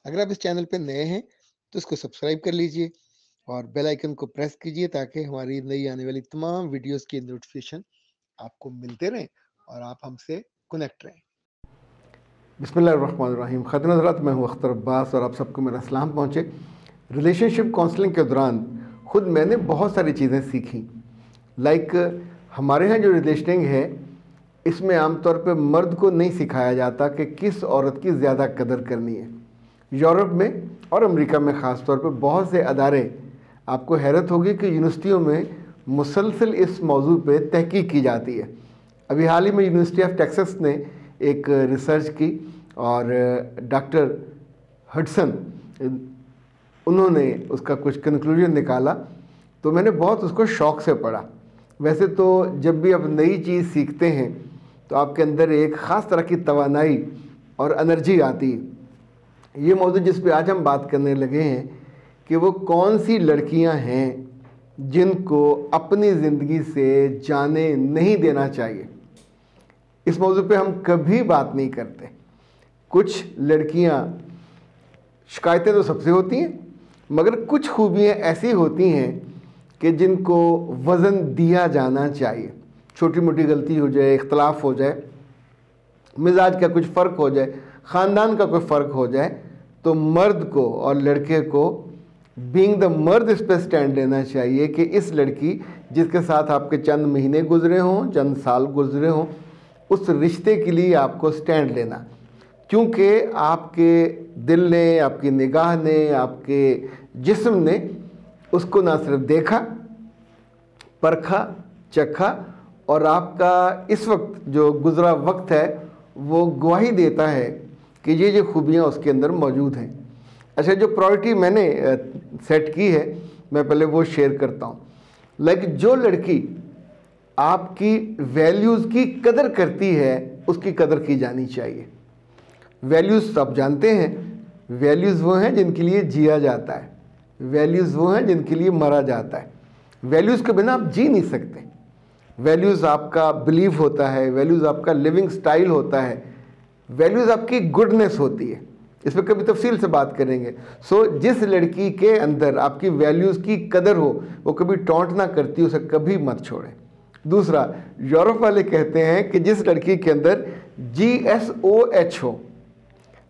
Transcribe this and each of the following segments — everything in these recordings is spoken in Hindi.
अगर आप इस चैनल पे नए हैं तो इसको सब्सक्राइब कर लीजिए और बेल आइकन को प्रेस कीजिए ताकि हमारी नई आने वाली तमाम वीडियोस की नोटिफिकेशन आपको मिलते रहें और आप हमसे कनेक्ट रहें। बिस्मिल्लाहिर्रहमानिर्रहीम। ख़ातिन हज़रात, मैं हूँ अख्तर अब्बास और आप सबको मेरा सलाम पहुँचे। रिलेशनशिप काउंसलिंग के दौरान ख़ुद मैंने बहुत सारी चीज़ें सीखी। लाइक हमारे यहाँ जो रिलेशनिंग है इसमें आमतौर पे मर्द को नहीं सिखाया जाता कि किस औरत की ज़्यादा कदर करनी है। यूरोप में और अमेरिका में ख़ास तौर पे बहुत से अदारे, आपको हैरत होगी कि यूनिवर्सिटियों में मुसलसल इस मौजू पे तहकीक की जाती है। अभी हाल ही में यूनिवर्सिटी ऑफ टेक्सास ने एक रिसर्च की और डॉक्टर हडसन उन्होंने उसका कुछ कंक्लूजन निकाला, तो मैंने बहुत उसको शौक़ से पढ़ा। वैसे तो जब भी आप नई चीज़ सीखते हैं तो आपके अंदर एक ख़ास तरह की तवानाई और एनर्जी आती है। ये मौजू जिस पे आज हम बात करने लगे हैं कि वो कौन सी लड़कियां हैं जिनको अपनी ज़िंदगी से जाने नहीं देना चाहिए। इस मौजू पे हम कभी बात नहीं करते। कुछ लड़कियां, शिकायतें तो सबसे होती हैं, मगर कुछ खूबियां ऐसी होती हैं कि जिनको वज़न दिया जाना चाहिए। छोटी मोटी गलती हो जाए, इख्तलाफ हो जाए, मिजाज का कुछ फ़र्क हो जाए, ख़ानदान का कोई फ़र्क हो जाए, तो मर्द को और लड़के को बीइंग द मर्द इस पर स्टैंड लेना चाहिए कि इस लड़की जिसके साथ आपके चंद महीने गुजरे हों, चंद साल गुजरे हों, उस रिश्ते के लिए आपको स्टैंड लेना। क्योंकि आपके दिल ने, आपकी निगाह ने, आपके जिस्म ने उसको ना सिर्फ देखा, परखा, चखा, और आपका इस वक्त जो गुज़रा वक्त है वो गवाही देता है कि ये खूबियाँ उसके अंदर मौजूद हैं। अच्छा, जो प्रायोरिटी मैंने सेट की है मैं पहले वो शेयर करता हूँ। लाइक जो लड़की आपकी वैल्यूज़ की कदर करती है उसकी कदर की जानी चाहिए। वैल्यूज़ आप जानते हैं, वैल्यूज़ वो हैं जिनके लिए जिया जाता है, वैल्यूज़ वो हैं जिनके लिए मरा जाता है। वैल्यूज़ के बिना आप जी नहीं सकते। वैल्यूज़ आपका बिलीव होता है, वैल्यूज़ आपका लिविंग स्टाइल होता है, वैल्यूज़ आपकी गुडनेस होती है। इस पर कभी तफसील से बात करेंगे। जिस लड़की के अंदर आपकी वैल्यूज़ की कदर हो, वो कभी टॉन्ट ना करती, उसे कभी मत छोड़ें। दूसरा, यूरोप वाले कहते हैं कि जिस लड़की के अंदर GSOH हो।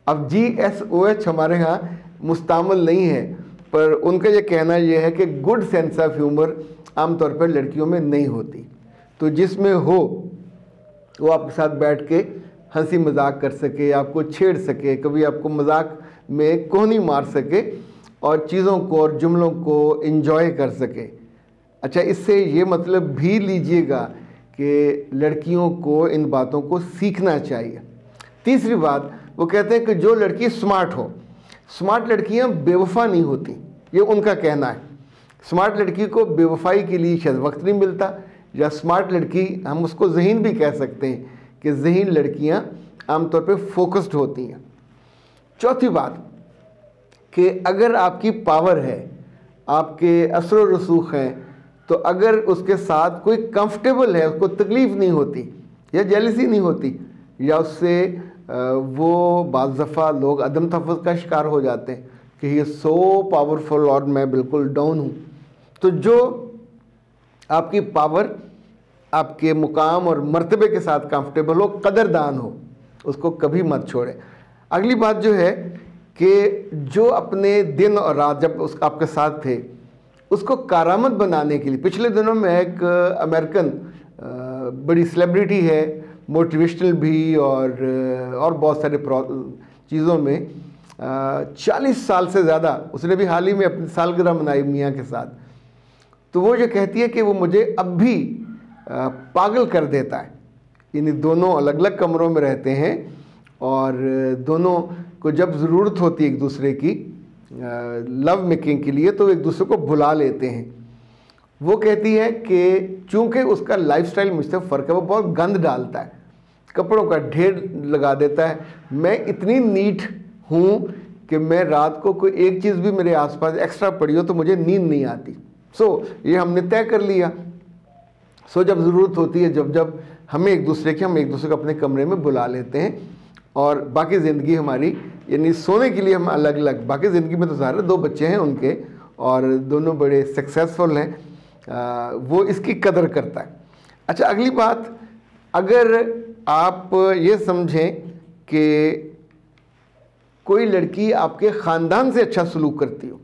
अब GSOH हमारे यहाँ मुस्तामल नहीं है, पर उनका ये कहना यह है कि गुड सेंस ऑफ ह्यूमर आमतौर पर लड़कियों में नहीं होती। तो जिसमें हो वो आपके साथ बैठ के हंसी मजाक कर सके, आपको छेड़ सके, कभी आपको मजाक में कोहनी मार सके और चीज़ों को और जुमलों को एंजॉय कर सके। अच्छा, इससे ये मतलब भी लीजिएगा कि लड़कियों को इन बातों को सीखना चाहिए। तीसरी बात, वो कहते हैं कि जो लड़की स्मार्ट हो, स्मार्ट लड़कियां बेवफा नहीं होती, ये उनका कहना है। स्मार्ट लड़की को बेवफाई के लिए शायद वक्त नहीं मिलता, या स्मार्ट लड़की, हम उसको ज़हीन भी कह सकते हैं कि ज़हीन लड़कियां आमतौर पे फोकस्ड होती हैं। चौथी बात कि अगर आपकी पावर है, आपके असर व रसूख हैं, तो अगर उसके साथ कोई कंफर्टेबल है, उसको तकलीफ़ नहीं होती या जेलसी नहीं होती, या उससे वो बाज़ दफ़ा लोग अदम तहफ़्फ़ुज़ का शिकार हो जाते हैं कि ये सो पावरफुल और मैं बिल्कुल डाउन हूँ। तो जो आपकी पावर, आपके मुकाम और मर्तबे के साथ कंफर्टेबल हो, कदरदान हो, उसको कभी मत छोड़ें। अगली बात जो है कि जो अपने दिन और रात जब उस आपके साथ थे उसको कारामद बनाने के लिए, पिछले दिनों में एक अमेरिकन बड़ी सेलिब्रिटी है, मोटिवेशनल भी और बहुत सारे चीज़ों में 40 साल से ज़्यादा, उसने भी हाल ही में अपनी सालगिरह मनाई मियाँ के साथ। तो वो ये कहती है कि वो मुझे अब भी पागल कर देता है। यानी दोनों अलग अलग कमरों में रहते हैं और दोनों को जब ज़रूरत होती है एक दूसरे की लव मेकिंग के लिए तो एक दूसरे को बुला लेते हैं। वो कहती है कि चूँकि उसका लाइफस्टाइल मुझसे फ़र्क है, वो बहुत गंद डालता है, कपड़ों का ढेर लगा देता है। मैं इतनी नीट हूँ कि मैं रात को कोई एक चीज़ भी मेरे आसपास एक्स्ट्रा पड़ी हो तो मुझे नींद नहीं आती। ये हमने तय कर लिया। जब ज़रूरत होती है, जब हम एक दूसरे को अपने कमरे में बुला लेते हैं और बाकी ज़िंदगी हमारी यानी सोने के लिए हम अलग अलग, बाकी ज़िंदगी में तो सारे 2 बच्चे हैं उनके और दोनों बड़े सक्सेसफुल हैं, वो इसकी कदर करता है। अच्छा, अगली बात, अगर आप ये समझें कि कोई लड़की आपके ख़ानदान से अच्छा सलूक करती हो,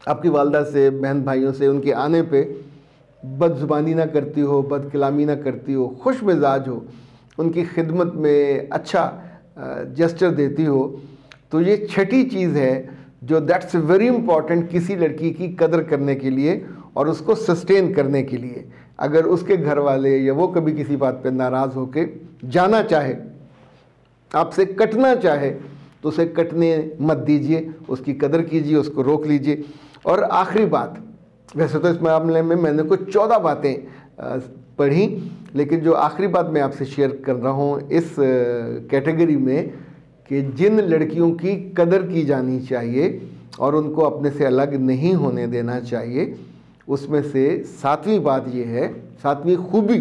आपकी वालदा से, बहन भाइयों से, उनके आने पे बदज़ुबानी ना करती हो, बदकलामी ना करती हो, खुश मिजाज हो, उनकी खिदमत में अच्छा जेस्चर देती हो, तो ये छठी चीज़ है जो दैट्स वेरी इंपॉर्टेंट किसी लड़की की कदर करने के लिए और उसको सस्टेन करने के लिए। अगर उसके घर वाले या वो कभी किसी बात पे नाराज़ होके जाना चाहे, आपसे कटना चाहे, तो उसे कटने मत दीजिए, उसकी कदर कीजिए, उसको रोक लीजिए। और आखिरी बात, वैसे तो इस मामले में मैंने कुछ 14 बातें पढ़ी, लेकिन जो आखिरी बात मैं आपसे शेयर कर रहा हूँ इस कैटेगरी में, कि जिन लड़कियों की कदर की जानी चाहिए और उनको अपने से अलग नहीं होने देना चाहिए, उसमें से 7वीं बात ये है, 7वीं खूबी,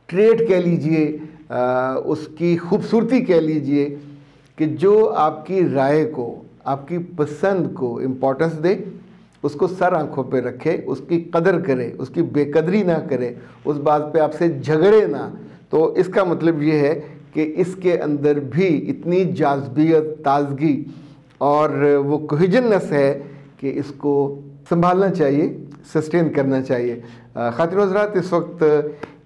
ट्रेट कह लीजिए, उसकी खूबसूरती कह लीजिए, कि जो आपकी राय को, आपकी पसंद को इम्पोर्टेंस दे, उसको सर आंखों पे रखे, उसकी कदर करे, उसकी बेकदरी ना करे, उस बात पे आपसे झगड़े ना। तो इसका मतलब ये है कि इसके अंदर भी इतनी जाज़बियत, ताजगी और वो कोहिजननेस है कि इसको संभालना चाहिए, सस्टेन करना चाहिए। ख़ातिन हज़रात, इस वक्त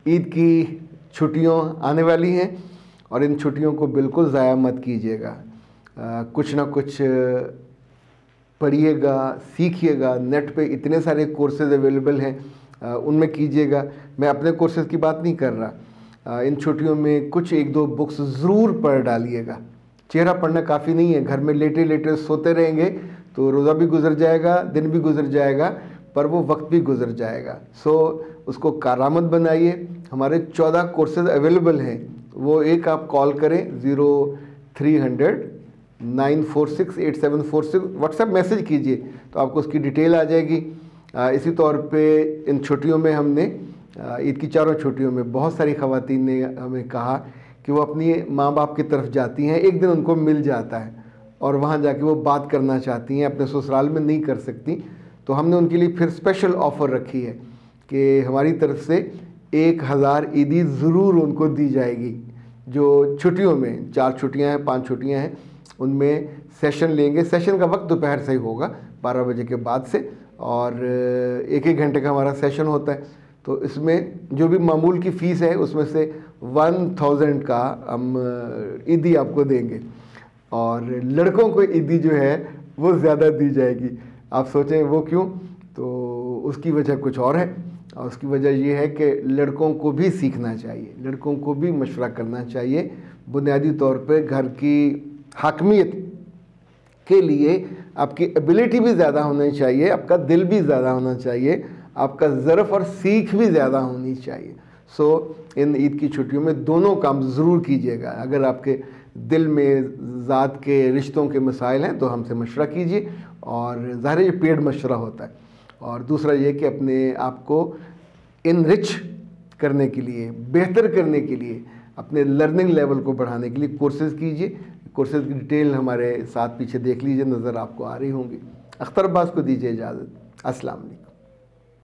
ईद की छुट्टियां आने वाली हैं और इन छुट्टियों को बिल्कुल ज़ाया मत कीजिएगा। कुछ ना कुछ पढ़िएगा, सीखिएगा। नेट पे इतने सारे कोर्सेज़ अवेलेबल हैं, उनमें कीजिएगा। मैं अपने कोर्सेज़ की बात नहीं कर रहा। इन छुट्टियों में कुछ 1-2 बुक्स ज़रूर पढ़ डालिएगा। चेहरा पढ़ना काफ़ी नहीं है, घर में लेटे लेटे सोते रहेंगे तो रोज़ा भी गुजर जाएगा, दिन भी गुजर जाएगा, पर वो वक्त भी गुजर जाएगा। सो उसको कारआमद बनाइए। हमारे 14 कोर्सेज़ अवेलेबल हैं, वो एक आप कॉल करें 0300 9468746, व्हाट्सएप मैसेज कीजिए तो आपको उसकी डिटेल आ जाएगी। इसी तौर पे इन छुट्टियों में हमने, ईद की 4 छुट्टियों में बहुत सारी ख़वातीन ने हमें कहा कि वो अपनी माँ बाप की तरफ जाती हैं, एक दिन उनको मिल जाता है और वहाँ जाके वो बात करना चाहती हैं, अपने ससुराल में नहीं कर सकती। तो हमने उनके लिए फिर स्पेशल ऑफ़र रखी है कि हमारी तरफ से 1000 ईदी ज़रूर उनको दी जाएगी। जो छुट्टियों में 4 छुट्टियाँ हैं, 5 छुट्टियाँ हैं, उनमें सेशन लेंगे। सेशन का वक्त दोपहर से ही होगा, 12 बजे के बाद से, और 1-1 घंटे का हमारा सेशन होता है। तो इसमें जो भी मामूल की फ़ीस है उसमें से 1000 का हम ईदी आपको देंगे, और लड़कों को ईदी जो है वो ज़्यादा दी जाएगी। आप सोचें वो क्यों? तो उसकी वजह कुछ और है, और उसकी वजह ये है कि लड़कों को भी सीखना चाहिए, लड़कों को भी मशवरा करना चाहिए। बुनियादी तौर पे घर की हाकमियत के लिए आपकी एबिलिटी भी ज़्यादा होनी चाहिए, आपका दिल भी ज़्यादा होना चाहिए, आपका ज़र्फ़ और सीख भी ज़्यादा होनी चाहिए। सो इन ईद की छुट्टियों में दोनों काम ज़रूर कीजिएगा। अगर आपके दिल में ज़ात के रिश्तों के मसाइल हैं तो हमसे मशवरा कीजिए, और ज़ाहिर ये पेड मशवरा होता है। और दूसरा ये कि अपने आप को इनरिच करने के लिए, बेहतर करने के लिए, अपने लर्निंग लेवल को बढ़ाने के लिए कोर्सेज़ कीजिए। कोर्सेज़ की डिटेल हमारे साथ पीछे देख लीजिए, नज़र आपको आ रही होंगी। अख्तर अब्बास को दीजिए इजाज़त। अस्सलाम वालेकुम।